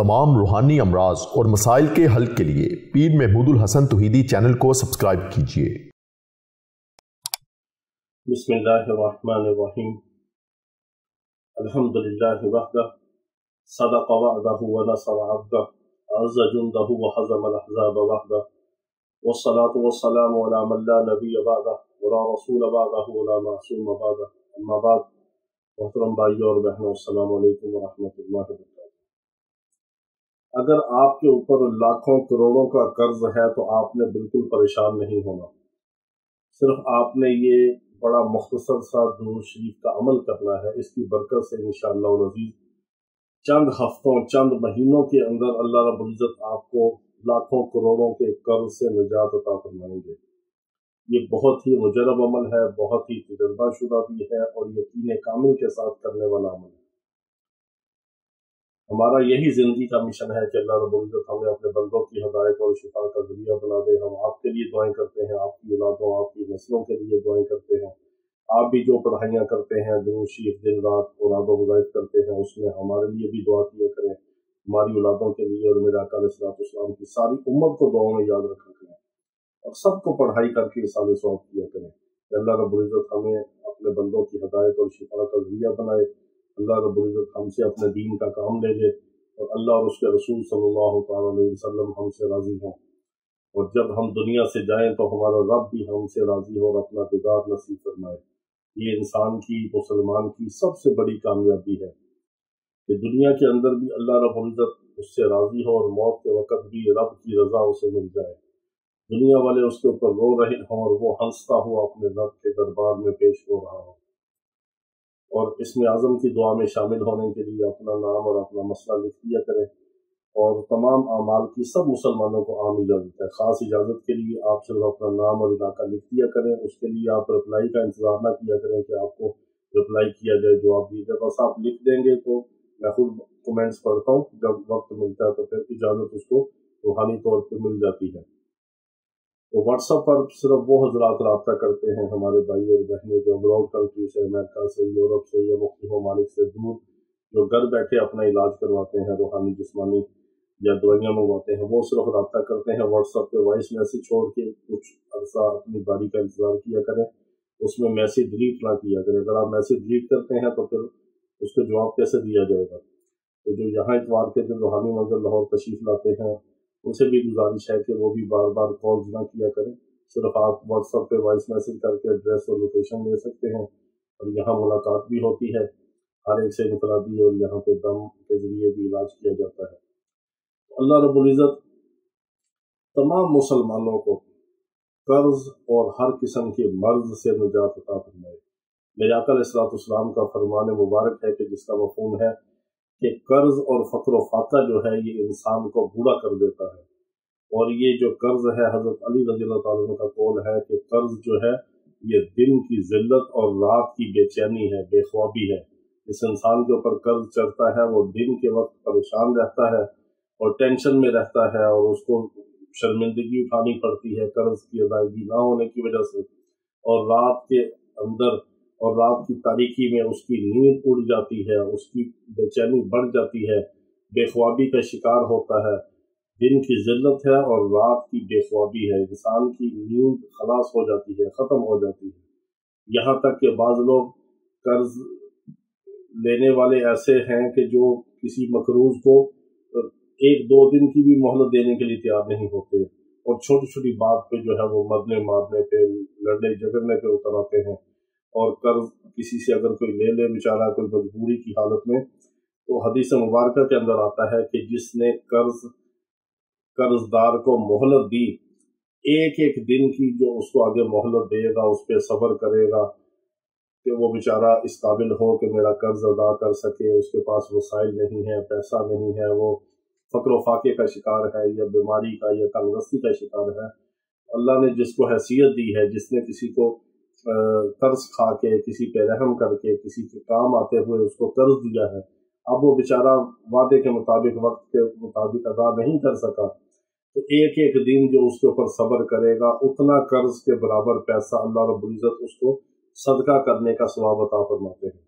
तमाम रूहानी अमराज और मसाइल के हल के लिए पीर महमूदुल हसन तौहीदी चैनल को सब्सक्राइब कीजिए। बिस्मिल्लाहिर्रहमानिर्रहीम। अल्हम्दुलिल्लाहि वहदह सदक़ वअदहु व नसर अब्दह अज़्ज़ जुंदहु व हज़मल अहज़ाब वहदह वस्सलातु वस्सलामु अला मन ला नबिय्य बअदह व ला रसूल बअदहु व ला मासूम बअदह। अम्मा बाद, मोहतरम भाइयों और बहनों, अस्सलामु अलैकुम व रहमतुल्लाहि व बरकातुहू। अगर आपके ऊपर लाखों करोड़ों का कर्ज है तो आपने बिल्कुल परेशान नहीं होना। सिर्फ आपने ये बड़ा मुख्तसर सा दुरूद शरीफ का अमल करना है। इसकी बरकत से इंशाअल्लाह अज़ीज़ चंद हफ्तों, चंद महीनों के अंदर अल्लाह रब्बुल इज़्ज़त आपको लाखों करोड़ों के कर्ज से निजात अता फरमाएंगे। ये बहुत ही मुजरब अमल है, बहुत ही तजर्बाशुदा भी है और यकीन कामिल के साथ करने वाला अमल है। हमारा यही ज़िंदगी का मिशन है कि अल्लाह रब्बुल इज़्ज़त हमें अपने बंदों की हदायत और शिफा का ज़रिया बना दे। हम आपके लिए दुआएं करते हैं, आपकी औलादों, आपकी नस्लों के लिए दुआएं करते हैं। आप भी जो पढ़ाइयाँ करते हैं, दुरूद शरीफ दिन रात औलादों वज़ाइफ करते हैं, उसमें हमारे लिए भी दुआ किया करें, हमारी औलादों के लिए और मेरे आका अलैहिस्सलाम की सारी उम्मत को दुआओं में याद रखा करें और सबको पढ़ाई करके इसाले सवाब किया करें कि अल्लाह रब्बुल इज़्ज़त हमें अपने बंदों की हदायत और शिफा का ज़रिया बनाए। अल्लाह रब्बुल इज़्ज़त हमसे अपने दीन का काम ले ले और अल्लाह और उसके रसूल सल्लल्लाहु अलैहि वसल्लम हमसे राज़ी हों और जब हम दुनिया से जाएं तो हमारा रब भी हमसे राज़ी हो और अपना दीदार नसीब फरमाए। ये इंसान की, मुसलमान की सबसे बड़ी कामयाबी है कि दुनिया के अंदर भी अल्लाह रब्बुल इज़्ज़त उससे राज़ी हो और मौत के वक़्त भी रब की रज़ा उसे मिल जाए। दुनिया वाले उसके ऊपर रो रहे हों और वो हंसता हुआ अपने रब के दरबार में पेश हो रहा हो। और इसमें आज़म की दुआ में शामिल होने के लिए अपना नाम और अपना मसला लिख दिया करें और तमाम आमाल की सब मुसलमानों को आम इजाज़त है। ख़ास इजाज़त के लिए आप सिर्फ अपना नाम और इलाका लिख दिया करें। उसके लिए आप रिप्लाई का इंतज़ार ना किया करें कि आपको रिप्लाई किया जाए, जवाब दिया जाए। बस आप लिख देंगे तो मैं खुद कमेंट्स पढ़ता हूँ, जब वक्त मिलता है तो फिर इजाज़त उसको रूहानी तौर पर मिल जाती है। तो व्हाट्सएप पर सिर्फ वो हजरात रब्ता करते हैं, हमारे भाई और बहनें जो अब्रॉड कंट्री से, अमेरिका से, यूरोप से या मुख्तलिफ ममालिक से दूर, जो घर बैठे अपना इलाज करवाते हैं, रूहानी जिस्मानी या दवाइयाँ मंगवाते हैं, वो सिर्फ रब्ता करते हैं व्हाट्सएप पे वॉइस मैसेज छोड़ के कुछ अरसा अपनी बारी का इंतज़ार किया करें। उसमें मैसेज डिलीट ना किया करें। अगर आप मैसेज डिलीट करते हैं तो फिर उसको जवाब कैसे दिया जाएगा। तो जो यहाँ इतवार के दिन रूहानी मंज़िल लाहौर तशरीफ़ लाते हैं उनसे भी गुजारिश है कि वो भी बार बार कॉल्स ना किया करें। सिर्फ आप व्हाट्सएप पे वॉइस मैसेज करके एड्रेस और लोकेशन ले सकते हैं और यहाँ मुलाकात भी होती है हर एक से इनफरादी और यहाँ पे दम के ज़रिए भी इलाज किया जाता है। अल्लाह रब्बुल इज़्ज़त तमाम मुसलमानों को कर्ज और हर किस्म के मर्ज से निजात अता फरमाए। मेरे आका अलैहिस्सलाम का फरमान मुबारक है कि जिसका मफ़हूम है कि कर्ज और फ़क्र व फाका जो है ये इंसान को बूढ़ा कर देता है। और ये जो कर्ज है, हज़रत अली रज़ियल्लाहु ताला अन्हु का कौल है कि कर्ज जो है ये दिन की ज़िल्लत और रात की बेचैनी है, बेख्वाबी है। इस इंसान के ऊपर कर्ज चढ़ता है, वो दिन के वक्त परेशान रहता है और टेंशन में रहता है और उसको शर्मिंदगी उठानी पड़ती है कर्ज की अदायगी ना होने की वजह से। और रात के अंदर और रात की तारीकी में उसकी नींद उड़ जाती है, उसकी बेचैनी बढ़ जाती है, बेख्वाबी का शिकार होता है। दिन की ज़िल्लत है और रात की बेख्वाबी है, इंसान की नींद खलास हो जाती है, ख़त्म हो जाती है। यहाँ तक कि बाज़ लोग कर्ज लेने वाले ऐसे हैं कि जो किसी मकरूज़ को एक दो दिन की भी मोहलत देने के लिए तैयार नहीं होते और छोटी छोटी बात पे जो है वो मरने मारने पे, लड़ने झगड़ने पे उतर आते हैं। और कर्ज किसी से अगर कोई ले ले बेचारा कोई मजबूरी की हालत में, तो हदीस मुबारक के अंदर आता है कि जिसने कर्जदार को मोहलत दी, एक एक दिन की जो उसको आगे मोहलत देगा, उस पर सब्र करेगा कि वो बेचारा इस काबिल हो कि मेरा कर्ज अदा कर सके, उसके पास वसाइल नहीं है, पैसा नहीं है, वो फ़क्र व फाके का शिकार है या बीमारी का या तंगदस्ती का शिकार है। अल्लाह ने जिसको हैसियत दी है, जिसने किसी को कर्ज खा के, किसी पे रहम करके, किसी के काम आते हुए उसको कर्ज दिया है, अब वो बेचारा वादे के मुताबिक, वक्त के मुताबिक अदा नहीं कर सका, तो एक एक दिन जो उसके ऊपर सब्र करेगा उतना कर्ज के बराबर पैसा अल्लाह रब्बुल इज़्ज़त उसको सदका करने का सवाब अता फरमाते हैं।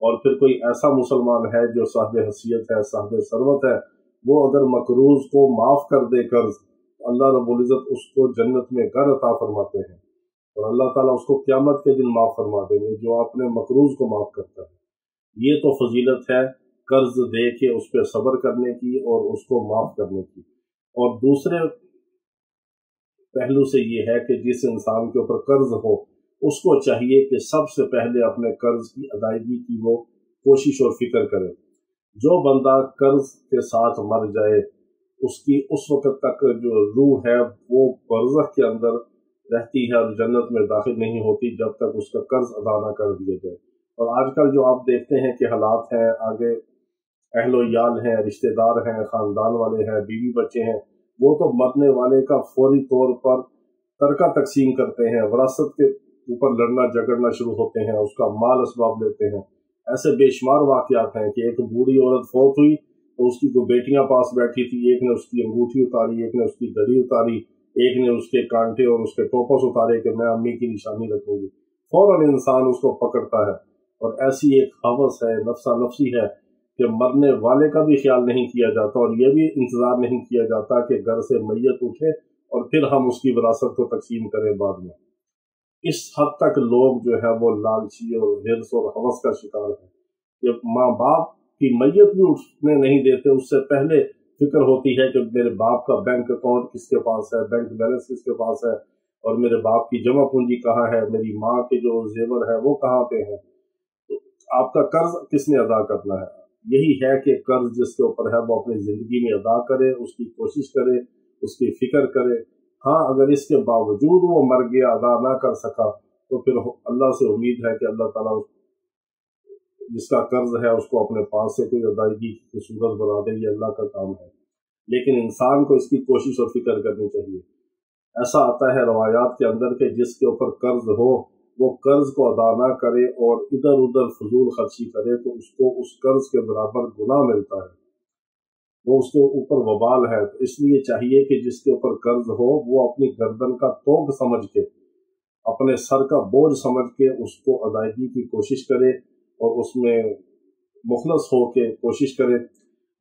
और फिर कोई ऐसा मुसलमान है जो साहिब हैसियत है, साहिब सरवत है, وہ اگر مقروض کو معاف کر دے قرض، اللہ رب العزت اس کو جنت میں گھر عطا فرماتے ہیں، اور اللہ تعالیٰ اس کو قیامت کے دن معاف فرما دیں گے جو اپنے مقروض کو معاف کرتا ہے۔ یہ تو فضیلت ہے قرض دے کے اس پہ صبر کرنے کی اور اس کو معاف کرنے کی۔ اور دوسرے پہلو سے یہ ہے کہ جس انسان کے اوپر قرض ہو اس کو چاہیے کہ سب سے پہلے اپنے قرض کی ادائیگی کی وہ کوشش اور فکر کرے۔ جو بندہ قرض کے ساتھ مر جائے اس کی اس وقت تک جو روح ہے وہ برزخ کے اندر رہتی ہے اور جنت میں داخل نہیں ہوتی جب تک اس کا قرض ادا نہ کر دیا جائے۔ اور آج کل جو آپ دیکھتے ہیں کہ حالات ہیں، آگے اہل و عیال ہیں، رشتہ دار ہیں، خاندان والے ہیں، بیوی بچے ہیں، وہ تو مرنے والے کا فوری طور پر ترکہ تقسیم کرتے ہیں، وراثت کے اوپر لڑنا جھگڑنا شروع ہوتے ہیں، اس کا مال اسباب لیتے ہیں۔ ایسے بے شمار واقعات ہیں کہ ایک بوڑھی عورت فوت ہوئی تو اس کی کوئی بیٹیاں پاس بیٹھی تھی، ایک نے اس کی انگوٹھی اتاری، ایک نے اس کی گھڑی اتاری، ایک نے اس کے کانٹے اور اس کے ٹوپس اتارے کہ میں امی کی نشانی رکھوں گی۔ فوراً انسان اس کو پکڑتا ہے، اور ایسی ایک ہوس ہے، نفسا نفسی ہے کہ مرنے والے کا بھی خیال نہیں کیا جاتا، اور یہ بھی انتظار نہیں کیا جاتا کہ گھر سے میت اٹھے اور پھر ہم اس کی وراثت کو تقسیم کریں بعد میں۔ اس حد تک لوگ جو ہے وہ لالچی اور حرص اور ہوس کا شکار ہے کہ ماں باپ کی میت بھی اٹھنے نہیں دیتے، اس سے پہلے فکر ہوتی ہے کہ میرے باپ کا بینک اکاؤنٹ کس کے پاس ہے، بینک بیلنس کس کے پاس ہے، اور میرے باپ کی جمع پونجی کہاں ہے، میری ماں کے جو زیور ہے وہ کہاں پہ ہے۔ تو آپ کا قرض کس نے ادا کرنا ہے؟ یہی ہے کہ قرض جس کے اوپر ہے وہ اپنی زندگی میں ادا کرے، اس کی کوشش کرے، اس کی فکر کرے۔ ہاں اگر اس کے باوجود وہ مر گیا، ادا نہ کر سکا، تو پھر اللہ سے امید ہے کہ اللہ تعالیٰ جس کا قرض ہے اس کو اپنے پاس سے کوئی ادائیگی کی صورت بنا دے، یہ اللہ کا کام ہے۔ لیکن انسان کو اس کی کوشش اور فکر کرنی چاہیے۔ ایسا آتا ہے روایات کے اندر کہ جس کے اوپر قرض ہو وہ قرض کو ادا نہ کرے اور ادھر ادھر فضول خرچی کرے تو اس کو اس قرض کے برابر گناہ ملتا ہے، وہ اس کے اوپر وبال ہے۔ تو اس لیے چاہیے کہ جس کے اوپر قرض ہو وہ اپنی گردن کا توق سمجھ کے، اپنے سر کا بوجھ سمجھ کے اس کو ادائیگی کی کوشش کرے اور اس میں مخلص ہو کے کوشش کرے۔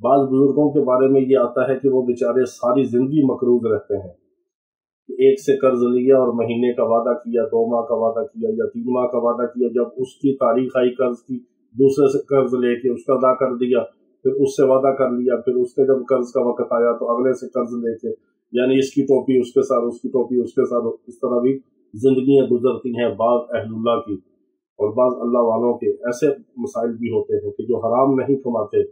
بعض بزرگوں کے بارے میں یہ آتا ہے کہ وہ بیچارے ساری زندگی مقروض رہتے ہیں، ایک سے قرض لیا اور مہینے کا وعدہ کیا، 2 ماہ کا وعدہ کیا یا 3 ماہ کا وعدہ کیا، جب اس کی تاریخ آئی قرض کی دوسرے سے قرض لے کے اس کا ادا کر دیا، پھر اس سے وعدہ کر لیا، پھر اس کے جب قرض کا وقت آیا تو اگلے سے قرض لے کے، یعنی اس کی ٹوپی اس کے ساتھ، اس کی ٹوپی اس کے ساتھ، اس طرح بھی زندگیاں گزرتی ہیں بعض اہل اللہ کی اور بعض اللہ والوں کے۔ ایسے مسائل بھی ہوتے ہیں کہ جو حرام نہیں کماتے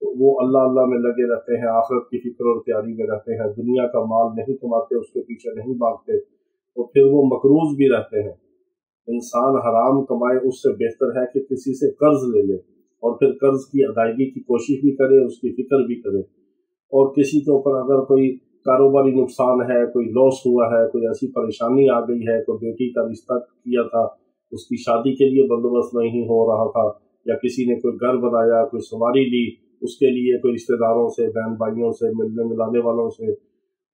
وہ اللہ اللہ میں لگے رہتے ہیں، آخرت کی فکر اور تیاری میں رہتے ہیں، دنیا کا مال نہیں کماتے، اس کے پیچھے نہیں بھاگتے، تو پھر وہ مقروض بھی رہتے ہیں۔ انسان حرام کمائے اس سے بہتر ہے کہ کسی سے قرض لے لے اور پھر قرض کی ادائیگی کی کوشش بھی کرے، اس کی فکر بھی کرے۔ اور کسی کے اوپر اگر کوئی کاروباری نقصان ہے، کوئی لاس ہوا ہے، کوئی ایسی پریشانی آ گئی ہے، کوئی بیٹی کا رشتہ کیا تھا، اس کی شادی کے لیے بندوبست نہیں ہو رہا تھا، یا کسی نے کوئی گھر بنایا، کوئی سواری لی، اس کے لیے کوئی رشتہ داروں سے، بہن بھائیوں سے، ملنے ملانے والوں سے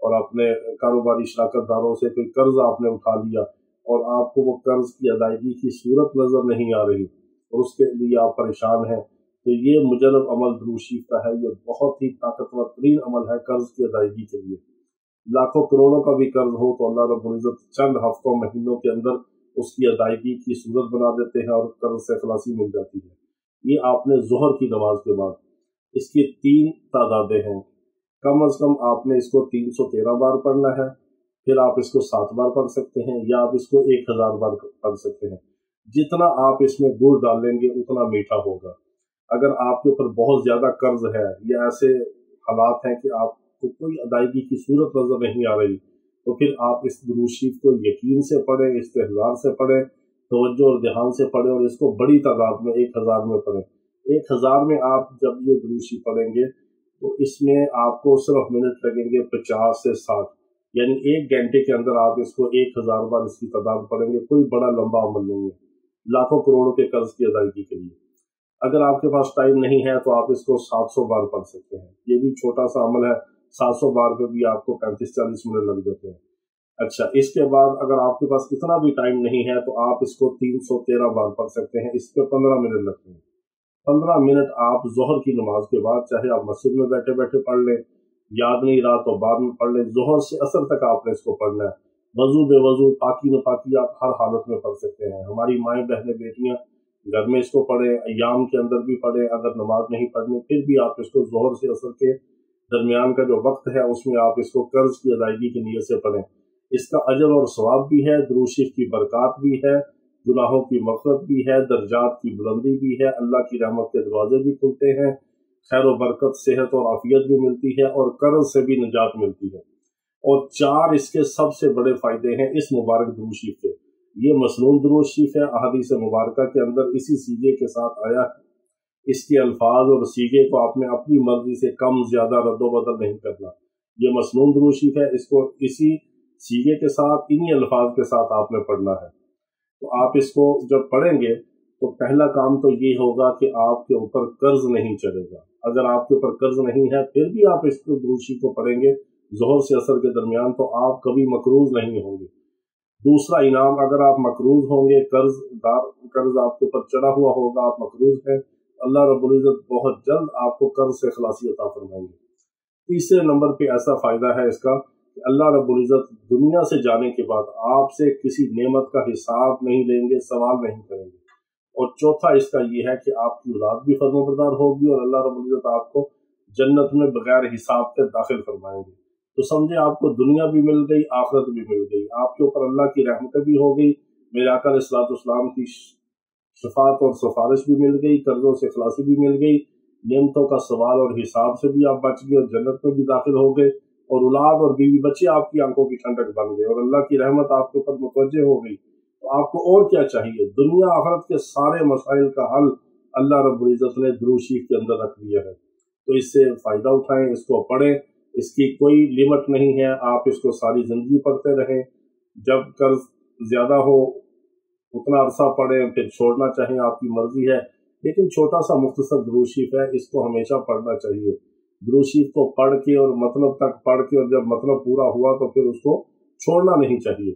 اور اپنے کاروباری شراکت داروں سے کوئی قرض آپ نے اٹھا لیا اور آپ کو وہ قرض کی ادائیگی کی صورت نظر نہیں آ رہی اور اس کے لیے آپ پریشان ہیں، تو یہ مجرب عمل درود شریف کا ہے۔ یہ بہت ہی طاقتور ترین عمل ہے قرض کی ادائیگی کے لیے۔ لاکھوں کروڑوں کا بھی قرض ہو تو اللہ رب العزت چند ہفتوں مہینوں کے اندر اس کی ادائیگی کی صورت بنا دیتے ہیں اور قرض سے خلاصی مل جاتی ہے۔ یہ آپ نے ظہر کی نماز کے بعد، اس کی 3 تعدادیں ہیں، کم از کم آپ نے اس کو 313 بار پڑھنا ہے، پھر آپ اس کو 7 بار پڑھ سکتے ہیں یا آپ اس کو 1000 بار پڑھ سکتے ہیں۔ جتنا آپ اس میں گڑ ڈالیں گے اتنا میٹھا ہوگا۔ اگر آپ کے اوپر بہت زیادہ قرض ہے یا ایسے حالات ہیں کہ آپ کو کوئی ادائیگی کی صورت نظر نہیں آ رہی، تو پھر آپ اس درود شریف کو یقین سے پڑھیں، استحضار سے پڑھیں، توجہ اور دھیان سے پڑھیں، اور اس کو بڑی تعداد میں 1000 میں پڑھیں۔ 1000 میں آپ جب یہ درود شریف پڑھیں گے تو اس میں آپ کو صرف منٹ لگیں گے 50 سے 60، یعنی 1 گھنٹے کے اندر آپ اس کو 1000 بار اس کی تعداد پڑھیں گے۔ کوئی بڑا لمبا عمل نہیں ہے لاکھوں کروڑوں کے قرض کی ادائیگی کے لیے۔ اگر آپ کے پاس ٹائم نہیں ہے تو آپ اس کو 700 بار پڑھ سکتے ہیں، یہ بھی چھوٹا سا عمل ہے، 700 بار پہ بھی آپ کو 35-40 منٹ لگ جاتے ہیں۔ اچھا، اس کے بعد اگر آپ کے پاس اتنا بھی ٹائم نہیں ہے تو آپ اس کو 313 بار پڑھ سکتے ہیں، اس پہ 15 منٹ لگتے ہیں۔ 15 मिनट आप ज़ोहर की नमाज के बाद चाहे आप मस्जिद में बैठे बैठे पढ़ लें, याद नहीं रहा तो बाद में पढ़ लें, ज़ोहर से असर तक आपने इसको पढ़ना है। वजू बेवजू पाकी न पाकी आप हर हालत में पढ़ सकते हैं। हमारी माएँ बहनें बेटियाँ घर में इसको पढ़ें, अय्याम के अंदर भी पढ़ें। अगर नमाज नहीं पढ़नी फिर भी आप इसको ज़ोहर से असर के दरमियान का जो वक्त है उसमें आप इसको कर्ज की अदायगी की नीयत से पढ़ें। इसका अजर और सवाब भी है, दुरूद शरीफ की बरकत भी है, गुनाहों की मग़फ़िरत भी है, दर्जात की बुलंदी भी है, अल्लाह की रहमत के दरवाजे भी खुलते हैं, खैर व बरकत, सेहत और आफियत भी मिलती है और कर्ज से भी निजात मिलती है। और 4 इसके सबसे बड़े फ़ायदे हैं इस मुबारक दुरूद शरीफ के। ये मसनून दुरूद शरीफ है, अहादीस मुबारका के अंदर इसी सीगे के साथ आया है। इसके अल्फाज और सीगे को आपने अपनी मर्जी से कम ज़्यादा रद्दो बदल नहीं करना। ये मसनून दुरूद शरीफ है, इसको इसी सीगे के साथ इन्हीं अल्फाज के साथ आपने पढ़ना है। तो आप इसको जब पढ़ेंगे तो पहला काम तो ये होगा कि आपके ऊपर कर्ज नहीं चढ़ेगा। अगर आपके ऊपर कर्ज नहीं है फिर भी आप इसको दुरूद शरीफ को पढ़ेंगे ज़ोहर से असर के दरमियान तो आप कभी मकरूज नहीं होंगे। दूसरा इनाम, अगर आप मकरूज होंगे, कर्ज आपके ऊपर चढ़ा हुआ होगा, आप मकरूज हैं, अल्लाह रब्बुल इज़्ज़त बहुत जल्द आपको कर्ज से खलासी अता फरमाएंगे। तीसरे नंबर पे ऐसा फ़ायदा है इसका कि अल्लाह रब्बुल इज़्ज़त दुनिया से जाने के बाद आपसे किसी नेमत का हिसाब नहीं लेंगे, सवाल नहीं करेंगे। और चौथा इसका ये है कि आपकी औलाद भी फर्माबरदार होगी और अल्लाह रब्बुल इज़्ज़त आपको जन्नत में बगैर हिसाब के दाखिल फरमाएंगे। तो समझे आपको दुनिया भी मिल गई, आखिरत भी मिल गई, आपके ऊपर अल्लाह की रहमत भी हो गई, मेरे आका अलैहिस्सलाम की शफात और सिफारिश भी मिल गई, कर्जों से खलासी भी मिल गई, नेमतों का सवाल और हिसाब से भी आप बच गए और जन्नत में भी दाखिल हो गए, और औलाद और बीवी बच्चे आपकी आंखों की ठंडक बन गए और अल्लाह की रहमत आपके ऊपर मुतवज्जे हो गई। तो आपको और क्या चाहिए? दुनिया आखिरत के सारे मसाइल का हल अल्लाह रब्बुल इज़्ज़त ने दुरूद शरीफ के अंदर रख दिया है। तो इससे फ़ायदा उठाएं, इसको पढ़ें, इसकी कोई लिमिट नहीं है, आप इसको सारी ज़िंदगी पढ़ते रहें। जब कर्ज ज़्यादा हो उतना अरसा पढ़ें, फिर छोड़ना चाहें आपकी मर्जी है, लेकिन छोटा सा मुख्तसर दुरूद शरीफ है, इसको हमेशा पढ़ना चाहिए। दुरूद शरीफ को पढ़ के और मतलब तक पढ़ के और जब मतलब पूरा हुआ तो फिर उसको छोड़ना नहीं चाहिए।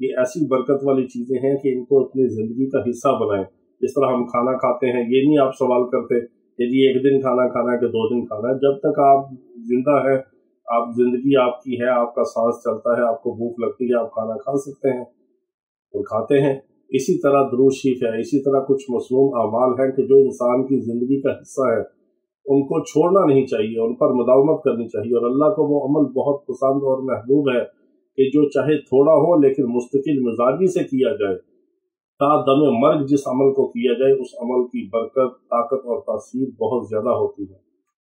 ये ऐसी बरकत वाली चीज़ें हैं कि इनको अपनी ज़िंदगी का हिस्सा बनाएं। जिस तरह हम खाना खाते हैं, ये नहीं आप सवाल करते कि जी 1 दिन खाना खाना है कि 2 दिन खाना है। जब तक आप जिंदा है, आप जिंदगी आपकी है, आपका सांस चलता है, आपको भूख लगती है, आप खाना खा सकते हैं और खाते हैं। इसी तरह दुरूद शरीफ है, इसी तरह कुछ मसनून अमाल हैं कि जो इंसान की ज़िंदगी का हिस्सा है, उनको छोड़ना नहीं चाहिए, उन पर मुदावमत करनी चाहिए। और अल्लाह को वो अमल बहुत पसंद और महबूब है कि जो चाहे थोड़ा हो लेकिन मुस्तकिल मिजाजी से किया जाए, ता दमे मर्ग जिस अमल को किया जाए उस अमल की बरकत, ताकत और तासीर बहुत ज़्यादा होती है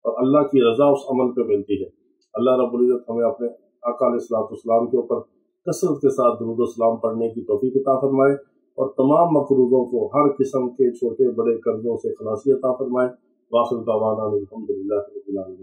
और अल्लाह की रज़ा उस अमल पे मिलती है। अल्लाह रब्बुल इज़्ज़त हमें अपने आका अलैहिस्सलाम के ऊपर कसरत के साथ दुरूद व सलाम पढ़ने की तौफीक अता फरमाए और तमाम मकरूज़ों को, हर किस्म के छोटे बड़े कर्जों से खलासी अता फरमाए। वाखिर दावाना अनिल हम्दुलिल्लाहि रब्बिल आलमीन।